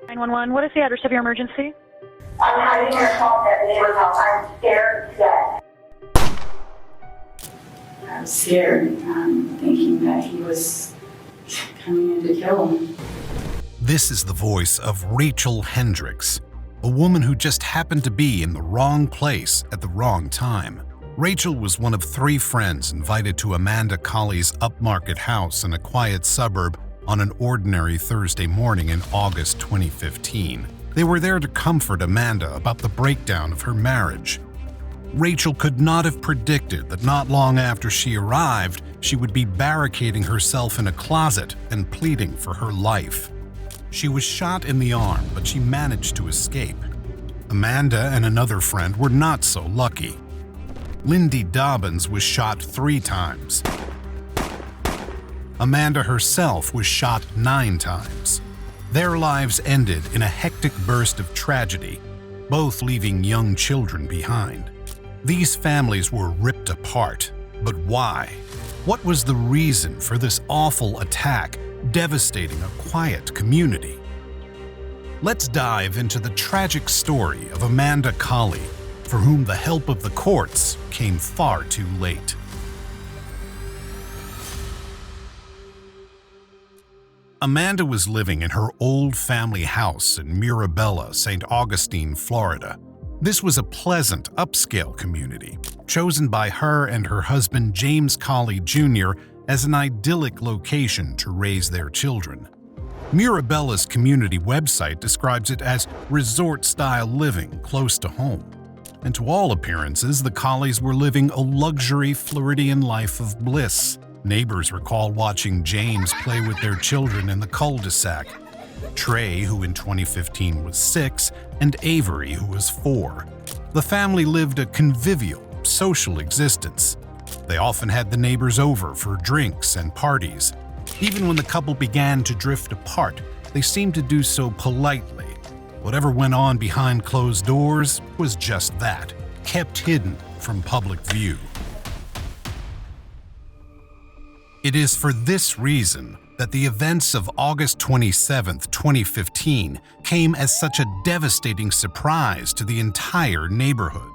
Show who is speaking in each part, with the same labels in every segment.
Speaker 1: 911, what is the address of your emergency?
Speaker 2: I'm hiding in a closet at the neighbor's house. I'm scared to death.
Speaker 3: I was scared, thinking that he was coming in to kill him.
Speaker 4: This is the voice of Rachel Hendricks, a woman who just happened to be in the wrong place at the wrong time. Rachel was one of 3 friends invited to Amanda Colley's upmarket house in a quiet suburb on an ordinary Thursday morning in August 2015. They were there to comfort Amanda about the breakdown of her marriage. Rachel could not have predicted that not long after she arrived, she would be barricading herself in a closet and pleading for her life. She was shot in the arm, but she managed to escape. Amanda and another friend were not so lucky. Lindy Dobbins was shot 3 times. Amanda herself was shot 9 times. Their lives ended in a hectic burst of tragedy, both leaving young children behind. These families were ripped apart, but why? What was the reason for this awful attack, devastating a quiet community? Let's dive into the tragic story of Amanda Colley, for whom the help of the courts came far too late. Amanda was living in her old family house in Mirabella, St. Augustine, Florida. This was a pleasant, upscale community, chosen by her and her husband James Colley Jr. as an idyllic location to raise their children. Mirabella's community website describes it as resort-style living close to home. And to all appearances, the Colleys were living a luxury Floridian life of bliss. Neighbors recall watching James play with their children in the cul-de-sac. Trey, who in 2015 was 6, and Avery, who was 4. The family lived a convivial, social existence. They often had the neighbors over for drinks and parties. Even when the couple began to drift apart, they seemed to do so politely. Whatever went on behind closed doors was just that, kept hidden from public view. It is for this reason that the events of August 27, 2015 came as such a devastating surprise to the entire neighborhood.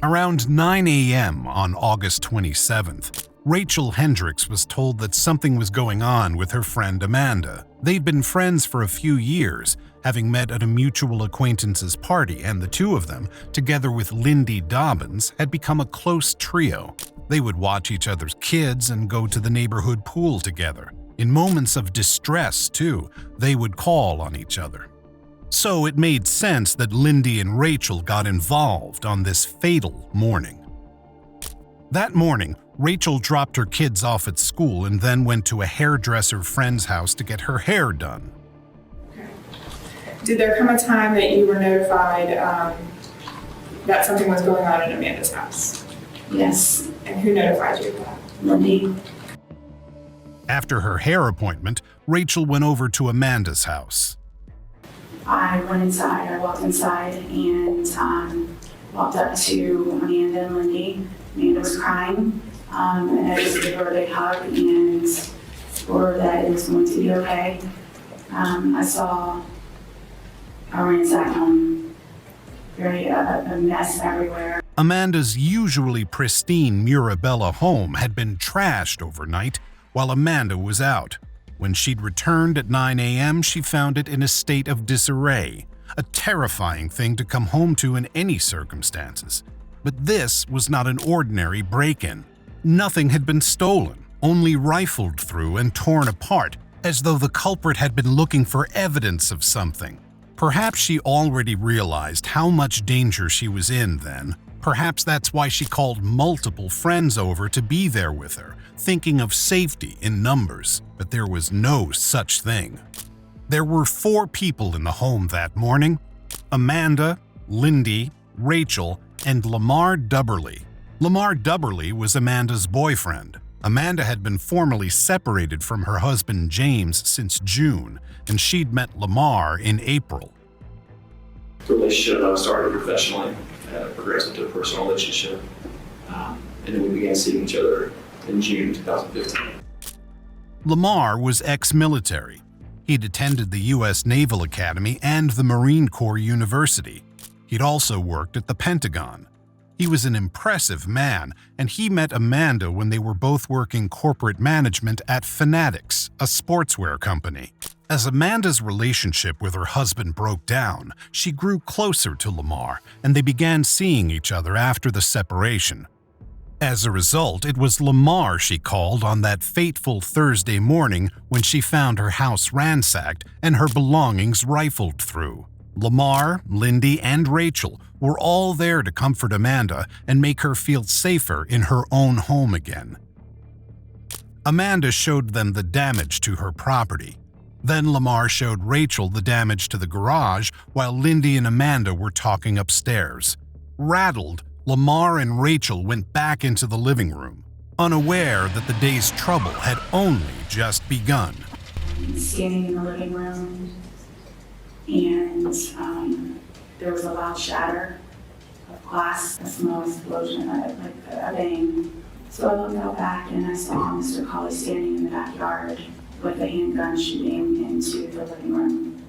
Speaker 4: Around 9 a.m. on August 27th, Rachel Hendricks was told that something was going on with her friend Amanda. They'd been friends for a few years, having met at a mutual acquaintance's party, and the two of them, together with Lindy Dobbins, had become a close trio. They would watch each other's kids and go to the neighborhood pool together. In moments of distress, too, they would call on each other. So it made sense that Lindy and Rachel got involved on this fatal morning. That morning, Rachel dropped her kids off at school and then went to a hairdresser friend's house to get her hair done.
Speaker 5: Did there come a time that you were notified that something was going on in Amanda's house?
Speaker 3: Yes.
Speaker 5: And who notified you of that?
Speaker 3: Lindy.
Speaker 4: After her hair appointment, Rachel went over to Amanda's house.
Speaker 3: I went inside. I walked inside and walked up to Amanda and Lindy. Amanda was crying, and I just gave her a big hug and told her that it was going to be okay. I ransacked home, a mess everywhere.
Speaker 4: Amanda's usually pristine Mirabella home had been trashed overnight while Amanda was out. When she'd returned at 9 a.m., she found it in a state of disarray, a terrifying thing to come home to in any circumstances. But this was not an ordinary break-in. Nothing had been stolen, only rifled through and torn apart, as though the culprit had been looking for evidence of something. Perhaps she already realized how much danger she was in then. Perhaps that's why she called multiple friends over to be there with her, thinking of safety in numbers. But there was no such thing. There were 4 people in the home that morning: Amanda, Lindy, Rachel, and Lamar Dubberly. Lamar Dubberly was Amanda's boyfriend. Amanda had been formally separated from her husband James since June, and she'd met Lamar in April.
Speaker 6: The relationship started professionally, progressed into a personal relationship, and then we began seeing each other in June 2015.
Speaker 4: Lamar was ex-military. He'd attended the U.S. Naval Academy and the Marine Corps University. He'd also worked at the Pentagon. He was an impressive man, and he met Amanda when they were both working corporate management at Fanatics, a sportswear company. As Amanda's relationship with her husband broke down, she grew closer to Lamar, and they began seeing each other after the separation. As a result, it was Lamar she called on that fateful Thursday morning when she found her house ransacked and her belongings rifled through. Lamar, Lindy, and Rachel were all there to comfort Amanda and make her feel safer in her own home again. Amanda showed them the damage to her property. Then Lamar showed Rachel the damage to the garage while Lindy and Amanda were talking upstairs. Rattled, Lamar and Rachel went back into the living room, unaware that the day's trouble had only just begun.
Speaker 3: Standing in the living room, and there was a loud shatter of glass, a small explosion, like a bang. So I looked out back and I saw Mr. Colley standing in the backyard with a handgun shooting into the living room.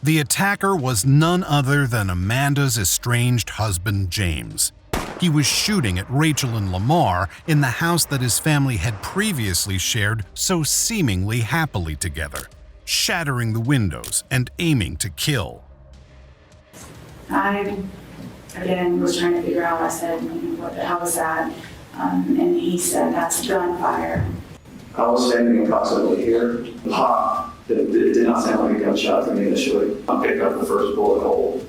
Speaker 4: The attacker was none other than Amanda's estranged husband, James. He was shooting at Rachel and Lamar in the house that his family had previously shared so seemingly happily together, shattering the windows and aiming to kill.
Speaker 3: I, again, was trying to figure out, I said, what the hell was that? And he said, that's gunfire.
Speaker 6: I was standing approximately here. Pop. It did not sound like a gunshot to me initially. I picked up the first bullet hole.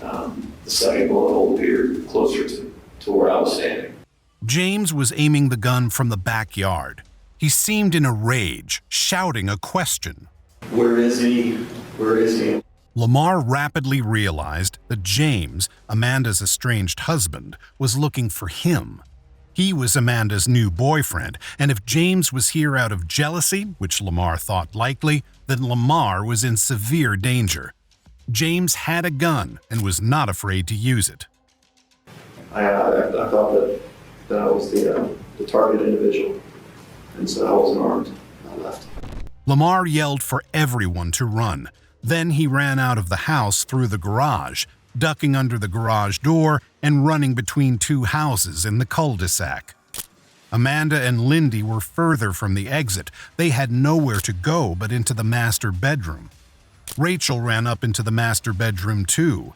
Speaker 6: The second bullet hole appeared closer to where I was standing.
Speaker 4: James was aiming the gun from the backyard. He seemed in a rage, shouting a question.
Speaker 6: Where is he? Where is he?
Speaker 4: Lamar rapidly realized that James, Amanda's estranged husband, was looking for him. He was Amanda's new boyfriend, and if James was here out of jealousy, which Lamar thought likely, then Lamar was in severe danger. James had a gun and was not afraid to use it.
Speaker 6: I thought that I was the target individual, and so I wasn't armed. I left.
Speaker 4: Lamar yelled for everyone to run. Then he ran out of the house through the garage, ducking under the garage door and running between two houses in the cul-de-sac. Amanda and Lindy were further from the exit. They had nowhere to go but into the master bedroom. Rachel ran up into the master bedroom too.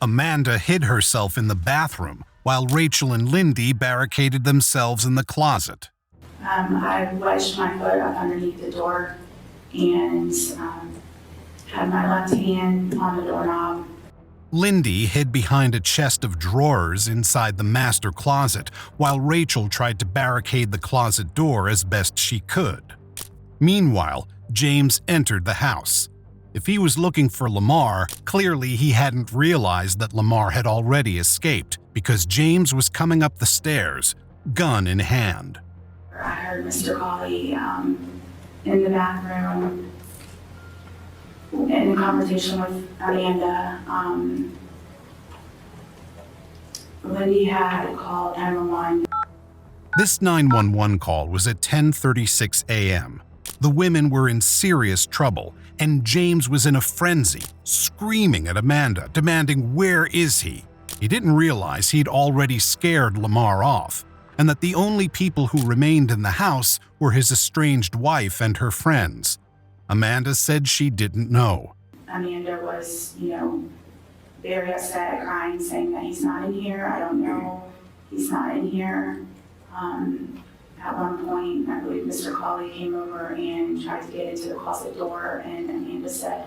Speaker 4: Amanda hid herself in the bathroom, while Rachel and Lindy barricaded themselves in the closet.
Speaker 3: I wedged my foot up underneath the door and had my left hand on the doorknob.
Speaker 4: Lindy hid behind a chest of drawers inside the master closet, while Rachel tried to barricade the closet door as best she could. Meanwhile, James entered the house. If he was looking for Lamar, clearly he hadn't realized that Lamar had already escaped, because James was coming up the stairs, gun in hand.
Speaker 3: I heard Mr. Colley in the bathroom in a conversation with Amanda. Lindy had called 911.
Speaker 4: This 911 call was at 10:36 a.m. The women were in serious trouble, and James was in a frenzy, screaming at Amanda, demanding, "Where is he?" He didn't realize he'd already scared Lamar off, and that the only people who remained in the house were his estranged wife and her friends. Amanda said she didn't know.
Speaker 3: Amanda was, very upset, crying, saying that he's not in here. I don't know. He's not in here. At one point, I believe Mr. Colley came over and tried to get into the closet door, and Amanda said,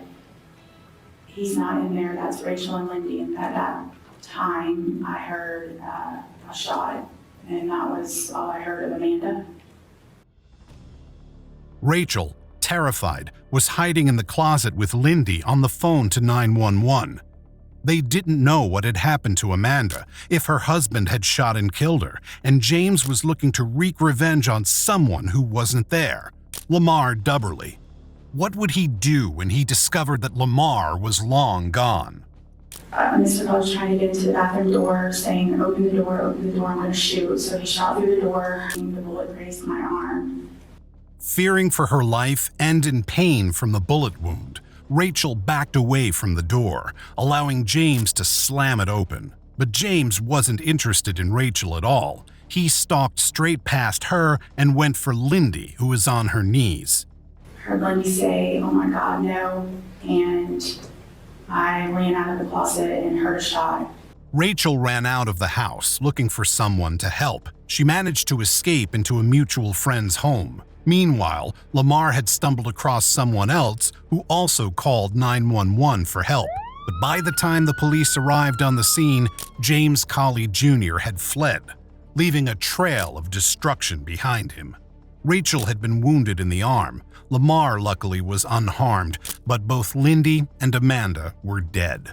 Speaker 3: "He's not in there. That's Rachel and Lindy." And at that time, I heard a shot, and that was all I heard of Amanda.
Speaker 4: Rachel, terrified, was hiding in the closet with Lindy on the phone to 911. They didn't know what had happened to Amanda, if her husband had shot and killed her, and James was looking to wreak revenge on someone who wasn't there, Lamar Dubberly. What would he do when he discovered that Lamar was long gone?
Speaker 3: Mr. Colley was trying to get into the bathroom door, saying, open the door, I'm going to shoot." So he shot through the door, and the bullet grazed my arm.
Speaker 4: Fearing for her life and in pain from the bullet wound, Rachel backed away from the door, allowing James to slam it open. But James wasn't interested in Rachel at all. He stalked straight past her and went for Lindy, who was on her knees.
Speaker 3: Heard Lindy say, "Oh my God, no," and I ran out of the closet and heard a shot.
Speaker 4: Rachel ran out of the house looking for someone to help. She managed to escape into a mutual friend's home. Meanwhile, Lamar had stumbled across someone else who also called 911 for help. But by the time the police arrived on the scene, James Colley Jr. had fled, leaving a trail of destruction behind him. Rachel had been wounded in the arm. Lamar, luckily, was unharmed, but both Lindy and Amanda were dead.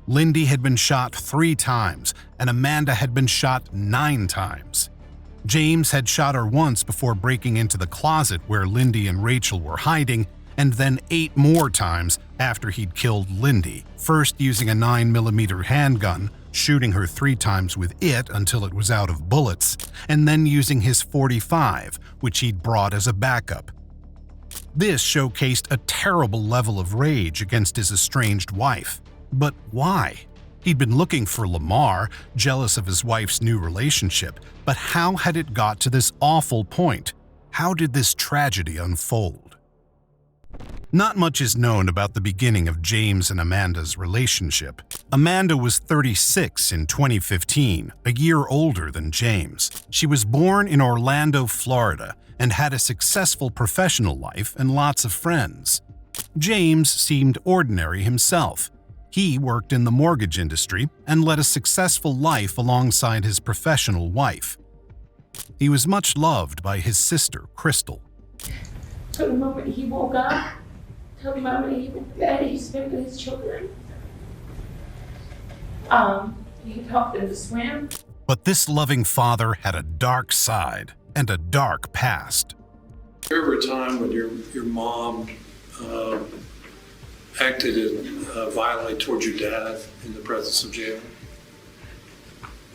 Speaker 4: Lindy had been shot 3 times, and Amanda had been shot 9 times. James had shot her once before breaking into the closet where Lindy and Rachel were hiding, and then 8 more times after he'd killed Lindy, first using a 9mm handgun, shooting her 3 times with it until it was out of bullets, and then using his .45, which he'd brought as a backup. This showcased a terrible level of rage against his estranged wife. But why? He'd been looking for Lamar, jealous of his wife's new relationship, but how had it got to this awful point? How did this tragedy unfold? Not much is known about the beginning of James and Amanda's relationship. Amanda was 36 in 2015, a year older than James. She was born in Orlando, Florida, and had a successful professional life and lots of friends. James seemed ordinary himself. He worked in the mortgage industry and led a successful life alongside his professional wife. He was much loved by his sister, Crystal.
Speaker 7: Till the moment he woke up, till the moment he went to bed, he spent with his children. He taught them to swim.
Speaker 4: But this loving father had a dark side and a dark past.
Speaker 8: There ever a time when your mom acted violently towards your dad in the presence of Jalen?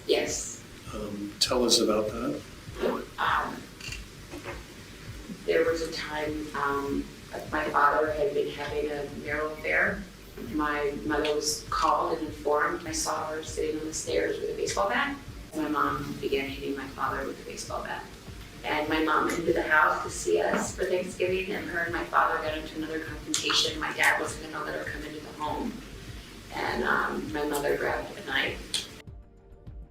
Speaker 7: Yes.
Speaker 8: Tell us about that.
Speaker 7: There was a time my father had been having a marital affair. My mother was called and informed. I saw her sitting on the stairs with a baseball bat. My mom began hitting my father with a baseball bat. And my mom entered the house to see us for Thanksgiving, and her and my father got into another confrontation. My dad wasn't going to let her come into the home. And my mother grabbed a knife.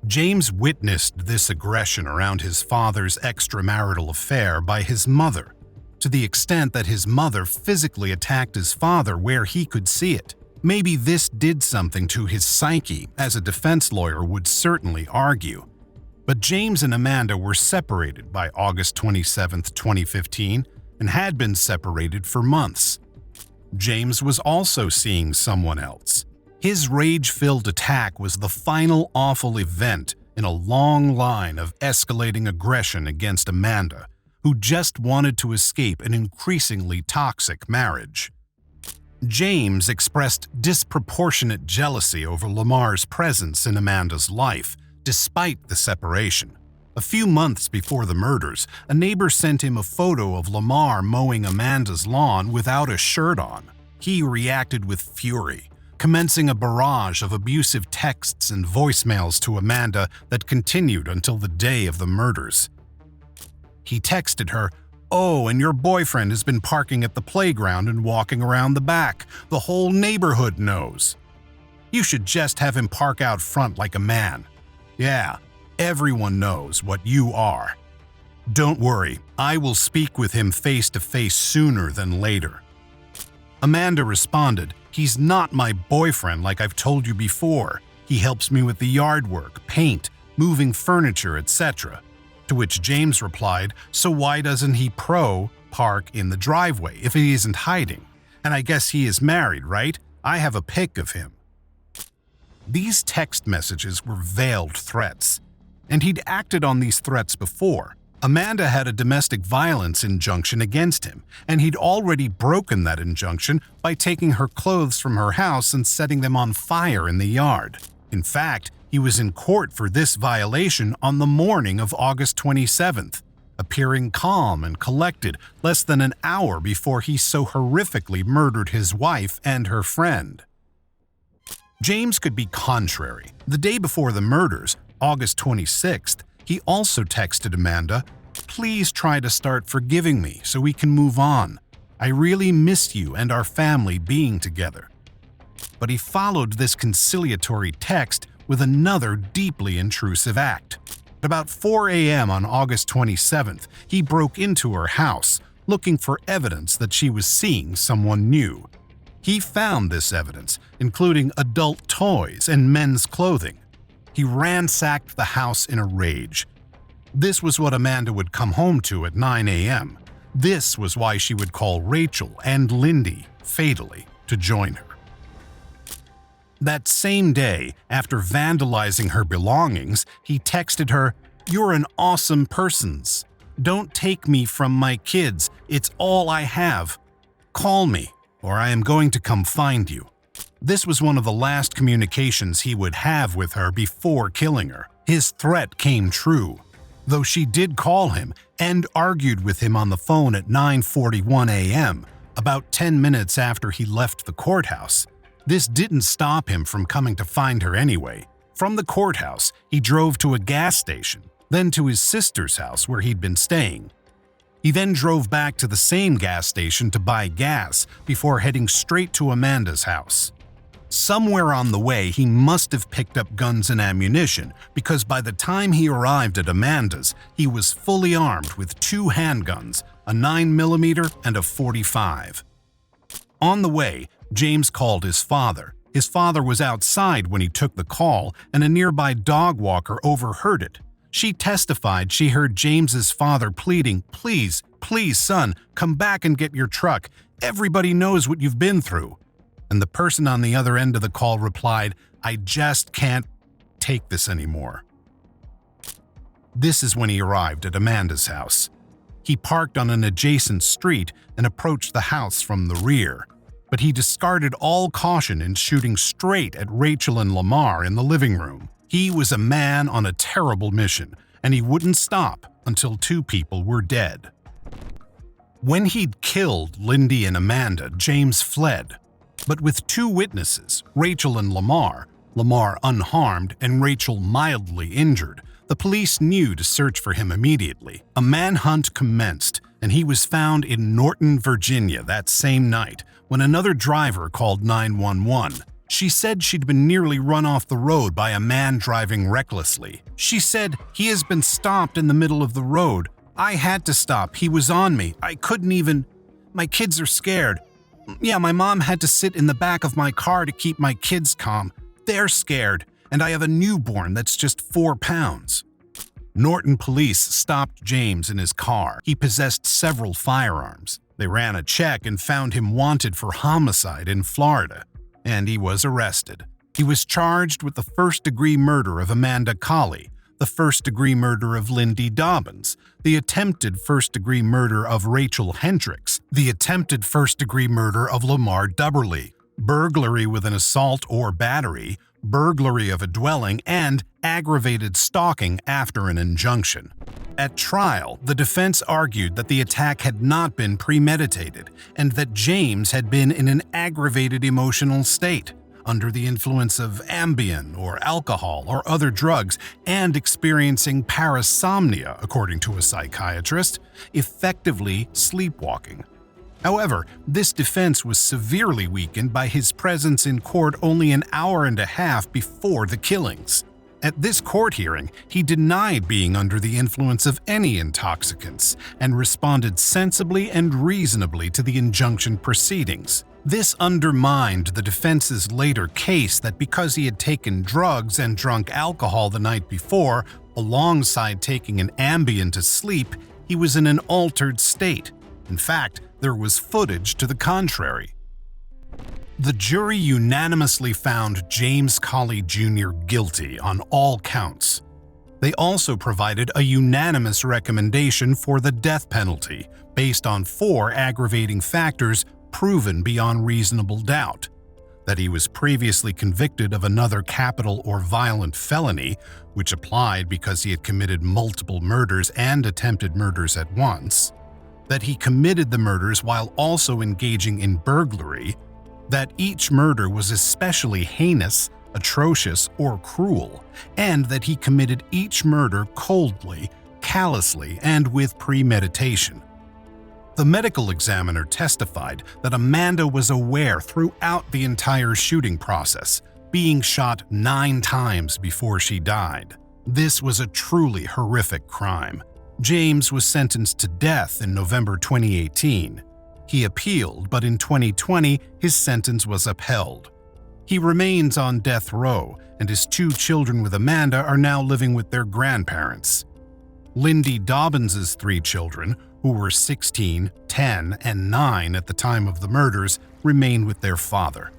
Speaker 4: James witnessed this aggression around his father's extramarital affair by his mother, to the extent that his mother physically attacked his father where he could see it. Maybe this did something to his psyche, as a defense lawyer would certainly argue. But James and Amanda were separated by August 27, 2015, and had been separated for months. James was also seeing someone else. His rage-filled attack was the final awful event in a long line of escalating aggression against Amanda, who just wanted to escape an increasingly toxic marriage. James expressed disproportionate jealousy over Lamar's presence in Amanda's life, despite the separation. A few months before the murders, a neighbor sent him a photo of Lamar mowing Amanda's lawn without a shirt on. He reacted with fury, commencing a barrage of abusive texts and voicemails to Amanda that continued until the day of the murders. He texted her, "Oh, and your boyfriend has been parking at the playground and walking around the back. The whole neighborhood knows. You should just have him park out front like a man. Yeah, everyone knows what you are. Don't worry, I will speak with him face to face sooner than later." Amanda responded, "He's not my boyfriend like I've told you before. He helps me with the yard work, paint, moving furniture, etc." To which James replied, "So why doesn't he park in the driveway if he isn't hiding? And I guess he is married, right? I have a pic of him." These text messages were veiled threats, and he'd acted on these threats before. Amanda had a domestic violence injunction against him, and he'd already broken that injunction by taking her clothes from her house and setting them on fire in the yard. In fact, he was in court for this violation on the morning of August 27th. appearing calm and collected less than an hour before he so horrifically murdered his wife and her friend. James could be contrary. The day before the murders, August 26th, he also texted Amanda, "Please try to start forgiving me so we can move on. I really miss you and our family being together." But he followed this conciliatory text with another deeply intrusive act. At about 4 a.m. on August 27th, he broke into her house, looking for evidence that she was seeing someone new. He found this evidence, including adult toys and men's clothing. He ransacked the house in a rage. This was what Amanda would come home to at 9 a.m. This was why she would call Rachel and Lindy, fatally, to join her. That same day, after vandalizing her belongings, he texted her, "You're an awesome person. Don't take me from my kids. It's all I have. Call me, or I am going to come find you." This was one of the last communications he would have with her before killing her. His threat came true, though she did call him and argued with him on the phone at 9:41 a.m., about 10 minutes after he left the courthouse. This didn't stop him from coming to find her anyway. From the courthouse, he drove to a gas station, then to his sister's house where he'd been staying. He then drove back to the same gas station to buy gas before heading straight to Amanda's house. Somewhere on the way, he must have picked up guns and ammunition, because by the time he arrived at Amanda's, he was fully armed with 2 handguns, a 9mm and a .45. On the way, James called his father. His father was outside when he took the call, and a nearby dog walker overheard it. She testified she heard James's father pleading, "Please, please, son, come back and get your truck. Everybody knows what you've been through." And the person on the other end of the call replied, "I just can't take this anymore." This is when he arrived at Amanda's house. He parked on an adjacent street and approached the house from the rear. But he discarded all caution in shooting straight at Rachel and Lamar in the living room. He was a man on a terrible mission, and he wouldn't stop until 2 people were dead. When he'd killed Lindy and Amanda, James fled. But with 2 witnesses, Rachel and Lamar unharmed and Rachel mildly injured, the police knew to search for him immediately. A manhunt commenced, and he was found in Norton, Virginia that same night, when another driver called 911. She said she'd been nearly run off the road by a man driving recklessly. She said, "He has been stopped in the middle of the road. I had to stop. He was on me. I couldn't even. My kids are scared. Yeah, my mom had to sit in the back of my car to keep my kids calm. They're scared, and I have a newborn that's just 4 pounds." Norton police stopped James in his car. He possessed several firearms. They ran a check and found him wanted for homicide in Florida, and he was arrested. He was charged with the first-degree murder of Amanda Colley, the first-degree murder of Lindy Dobbins, the attempted first-degree murder of Rachel Hendricks, the attempted first-degree murder of Lamar Dubberly, burglary with an assault or battery, burglary of a dwelling, and aggravated stalking after an injunction. At trial, the defense argued that the attack had not been premeditated and that James had been in an aggravated emotional state, under the influence of Ambien or alcohol or other drugs, and experiencing parasomnia, according to a psychiatrist, effectively sleepwalking. However, this defense was severely weakened by his presence in court only an hour and a half before the killings. At this court hearing, he denied being under the influence of any intoxicants and responded sensibly and reasonably to the injunction proceedings. This undermined the defense's later case that because he had taken drugs and drunk alcohol the night before, alongside taking an Ambien to sleep, he was in an altered state. In fact, there was footage to the contrary. The jury unanimously found James Colley Jr. guilty on all counts. They also provided a unanimous recommendation for the death penalty based on 4 aggravating factors proven beyond reasonable doubt. that he was previously convicted of another capital or violent felony, which applied because he had committed multiple murders and attempted murders at once, that he committed the murders while also engaging in burglary, that each murder was especially heinous, atrocious, or cruel, and that he committed each murder coldly, callously, and with premeditation. The medical examiner testified that Amanda was aware throughout the entire shooting process, being shot 9 times before she died. This was a truly horrific crime. James was sentenced to death in November 2018. He appealed, but in 2020, his sentence was upheld. He remains on death row, and his 2 children with Amanda are now living with their grandparents. Lindy Dobbins' 3 children, who were 16, 10, and 9 at the time of the murders, remain with their father.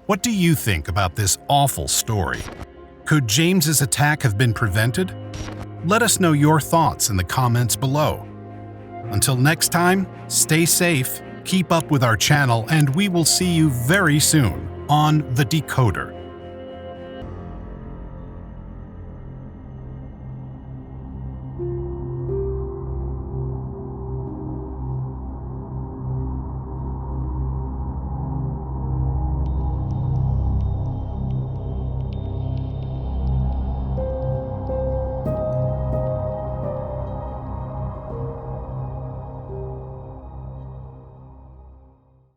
Speaker 4: What do you think about this awful story? Could James's attack have been prevented? Let us know your thoughts in the comments below. Until next time, stay safe, keep up with our channel, and we will see you very soon on The Decoder.